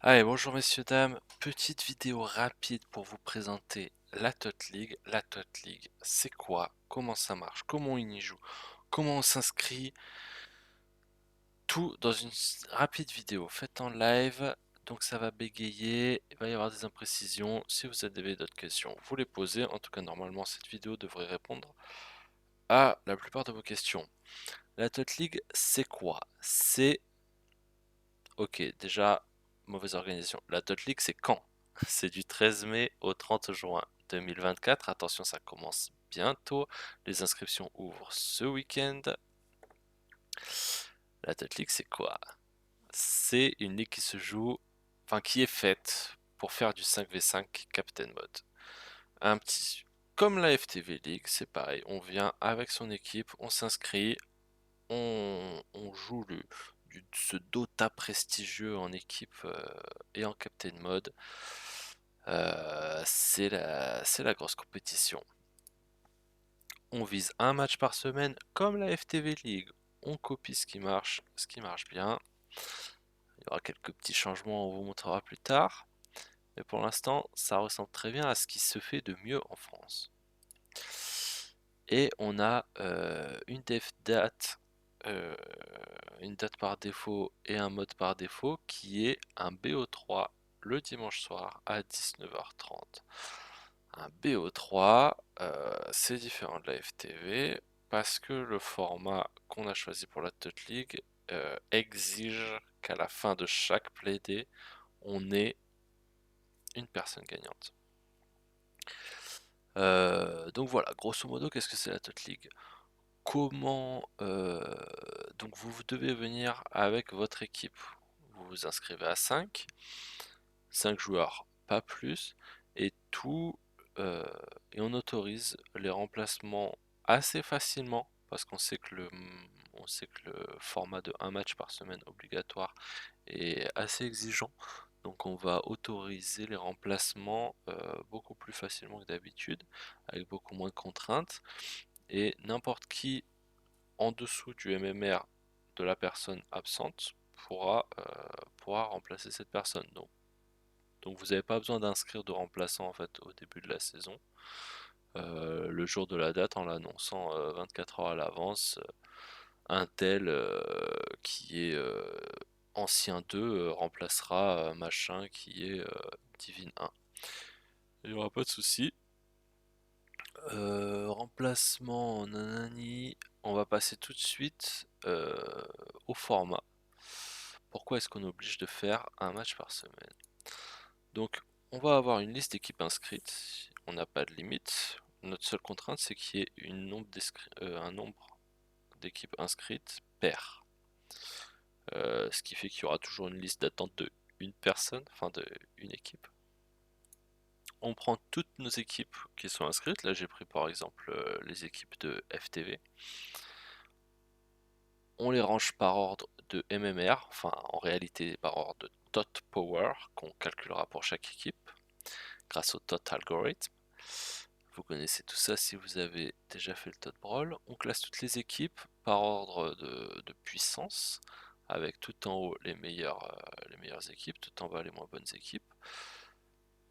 Allez, bonjour messieurs, dames. Petite vidéo rapide pour vous présenter la TOT League. La TOT League, c'est quoi? Comment ça marche? Comment on y joue? Comment on s'inscrit? Tout dans une rapide vidéo faite en live. Donc ça va bégayer, il va y avoir des imprécisions. Si vous avez d'autres questions, vous les posez. En tout cas, normalement, cette vidéo devrait répondre à la plupart de vos questions. La TOT League, c'est quoi? C'est... Ok, déjà, mauvaise organisation. La TOT League, c'est quand? C'est du 13 mai au 30 juin 2024. Attention, ça commence bientôt. Les inscriptions ouvrent ce week-end. La TOT League, c'est quoi? C'est une ligue qui se joue, enfin qui est faite pour faire du 5v5 Captain Mode. Un petit, comme la FTV League, c'est pareil. On vient avec son équipe, on s'inscrit, on joue ce Dota prestigieux en équipe et en Captain Mode. C'est la grosse compétition. On vise un match par semaine comme la FTV League. On copie ce qui marche bien. Il y aura quelques petits changements, on vous montrera plus tard. Mais pour l'instant, ça ressemble très bien à ce qui se fait de mieux en France. Et on a euh, une date par défaut et un mode par défaut qui est un BO3 le dimanche soir à 19h30. Un BO3, c'est différent de la FTV parce que le format qu'on a choisi pour la TOT League exige qu'à la fin de chaque playdé, on ait une personne gagnante. Donc voilà, grosso modo, qu'est-ce que c'est la TOT League? Comment donc vous devez venir avec votre équipe. Vous vous inscrivez à 5 joueurs, pas plus, et tout euh, et on autorise les remplacements assez facilement parce qu'on sait que le format de un match par semaine obligatoire est assez exigeant. Donc on va autoriser les remplacements beaucoup plus facilement que d'habitude, avec beaucoup moins de contraintes. Et n'importe qui en dessous du MMR de la personne absente pourra remplacer cette personne. Donc vous n'avez pas besoin d'inscrire de remplaçant en fait au début de la saison. Le jour de la date en l'annonçant 24 heures à l'avance, un tel qui est ancien 2 remplacera machin qui est Divine 1. Il n'y aura pas de souci. Remplacement, nanani. On va passer tout de suite au format. Pourquoi est-ce qu'on oblige de faire un match par semaine? Donc, on va avoir une liste d'équipes inscrites. On n'a pas de limite. Notre seule contrainte, c'est qu'il y ait un nombre d'équipes inscrites pair. Ce qui fait qu'il y aura toujours une liste d'attente de une personne, enfin de une équipe. On prend toutes nos équipes qui sont inscrites. Là, j'ai pris par exemple les équipes de FTV. On les range par ordre de MMR, enfin en réalité par ordre de TOT Power qu'on calculera pour chaque équipe grâce au TOT algorithme. Vous connaissez tout ça si vous avez déjà fait le TOT Brawl. On classe toutes les équipes par ordre de puissance, avec tout en haut les meilleures équipes, tout en bas les moins bonnes équipes.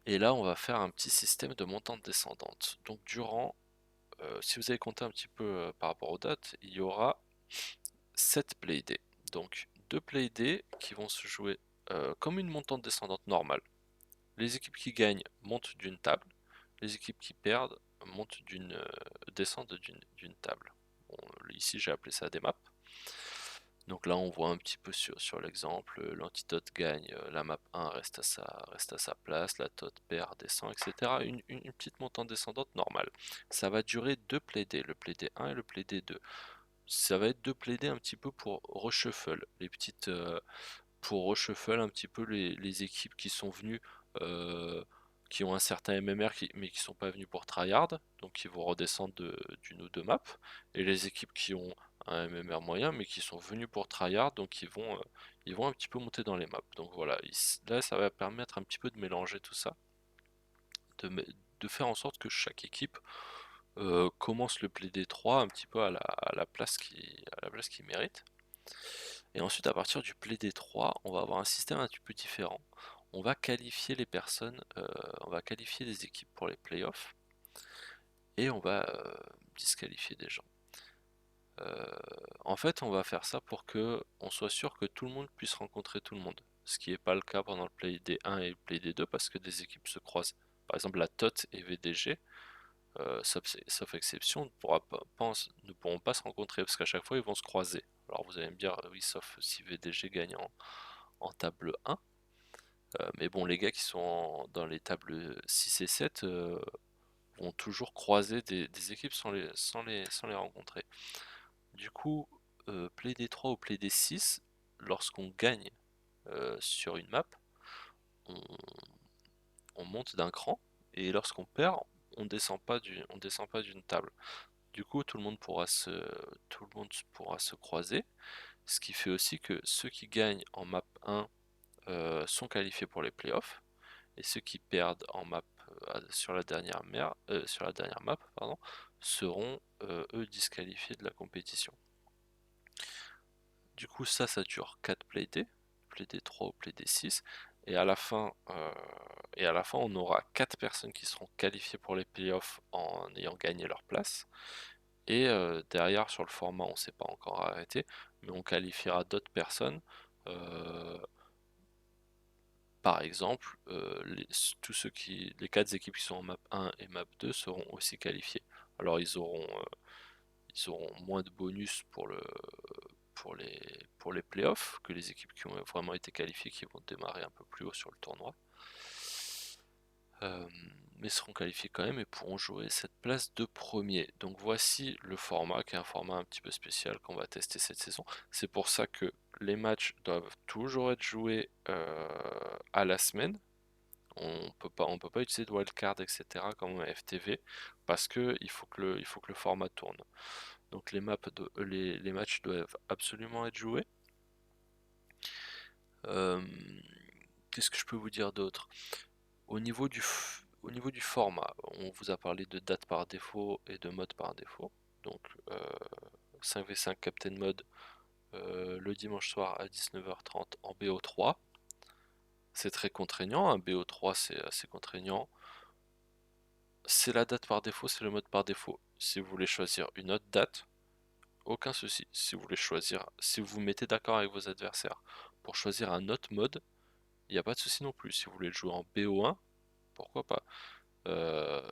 Et là, on va faire un petit système de montante descendante. Donc si vous avez compté un petit peu par rapport aux dates, il y aura 7 playdays. Donc 2 playdays qui vont se jouer comme une montante descendante normale. Les équipes qui gagnent montent d'une table, les équipes qui perdent descendent d'une table. Bon, ici j'ai appelé ça des maps. Donc là on voit un petit peu sur l'exemple, l'antitote gagne, la map 1 reste à sa place, la tote perd, descend, etc. Une petite montante descendante normale. Ça va durer 2 playdays, le playdé 1 et le playdé 2. Ça va être 2 playdays un petit peu pour reshuffle, pour reshuffle un petit peu les équipes qui sont venues, euh, qui ont un certain MMR, mais qui sont pas venues pour tryhard, donc qui vont redescendre d'une ou deux maps, et les équipes qui ont un MMR moyen, mais qui sont venues pour tryhard, donc ils vont un petit peu monter dans les maps. Donc voilà, là ça va permettre un petit peu de mélanger tout ça, de faire en sorte que chaque équipe commence le play D3 un petit peu à la place qu'il mérite. Et ensuite, à partir du play D3, on va avoir un système un petit peu différent. on va qualifier les personnes, on va qualifier les équipes pour les playoffs et on va disqualifier des gens. En fait, on va faire ça pour que on soit sûr que tout le monde puisse rencontrer tout le monde. Ce qui n'est pas le cas pendant le Play D1 et le Play D2 parce que des équipes se croisent. Par exemple, la TOT et VDG, sauf exception, ne pourront pas se rencontrer parce qu'à chaque fois ils vont se croiser. Alors vous allez me dire, oui, sauf si VDG gagne en table 1. Mais bon, les gars qui sont dans les tables 6 et 7 vont toujours croiser des équipes sans les rencontrer. Du coup, Play D3 ou Play D6, lorsqu'on gagne sur une map, on, on monte d'un cran, et lorsqu'on perd, on descend pas d'une table. Du coup, tout le monde pourra se croiser, ce qui fait aussi que ceux qui gagnent en map 1 sont qualifiés pour les playoffs, et ceux qui perdent en map sur la dernière map, pardon, seront eux disqualifiés de la compétition. Du coup, ça dure 4 Play D 3 ou Play D6, et à la fin, on aura 4 personnes qui seront qualifiées pour les playoffs en ayant gagné leur place. Et derrière, sur le format, on ne s'est pas encore arrêté, mais on qualifiera d'autres personnes. Euh, Par exemple, les 4 équipes qui sont en map 1 et map 2 seront aussi qualifiées. Alors ils auront moins de bonus pour les playoffs que les équipes qui ont vraiment été qualifiées, qui vont démarrer un peu plus haut sur le tournoi. Euh, mais seront qualifiés quand même et pourront jouer cette place de premier. Donc voici le format, qui est un format un petit peu spécial qu'on va tester cette saison. C'est pour ça que les matchs doivent toujours être joués à la semaine. On peut pas utiliser de wildcard, etc. comme un FTV, parce que il faut que le format tourne. Donc les matchs doivent absolument être joués. Euh, Qu'est-ce que je peux vous dire d'autre? Au niveau du format, on vous a parlé de date par défaut et de mode par défaut. Donc 5v5 Captain Mode le dimanche soir à 19h30 en BO3. C'est très contraignant, un BO3 c'est assez contraignant. C'est la date par défaut, c'est le mode par défaut. Si vous voulez choisir une autre date, aucun souci. Si vous vous mettez d'accord avec vos adversaires pour choisir un autre mode, il n'y a pas de souci non plus. Si vous voulez le jouer en BO1, pourquoi pas.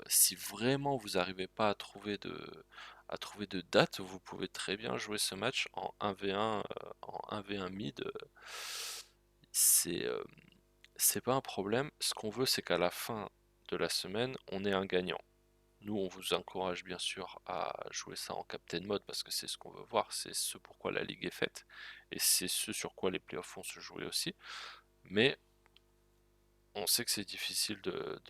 Si vraiment vous n'arrivez pas à trouver de date, vous pouvez très bien jouer ce match en 1v1, en 1v1 mid. C'est euh, c'est pas un problème. Ce qu'on veut, c'est qu'à la fin de la semaine, on ait un gagnant. Nous, on vous encourage bien sûr à jouer ça en Captain Mode parce que c'est ce qu'on veut voir, c'est ce pourquoi la ligue est faite et c'est ce sur quoi les playoffs vont se jouer aussi. Mais on sait que c'est difficile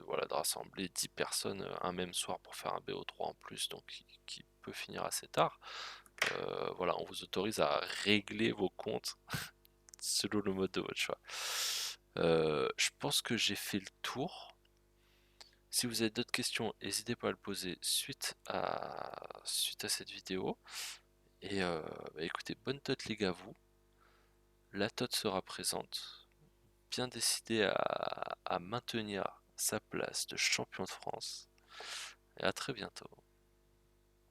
voilà, de rassembler 10 personnes un même soir pour faire un BO3 en plus, donc qui peut finir assez tard. Voilà, on vous autorise à régler vos comptes selon le mode de votre choix. Je pense que j'ai fait le tour. Si vous avez d'autres questions, n'hésitez pas à le poser suite à cette vidéo. Et bah écoutez, bonne TOT League à vous. La TOT sera présente, bien décidée à maintenir sa place de champion de France. Et à très bientôt.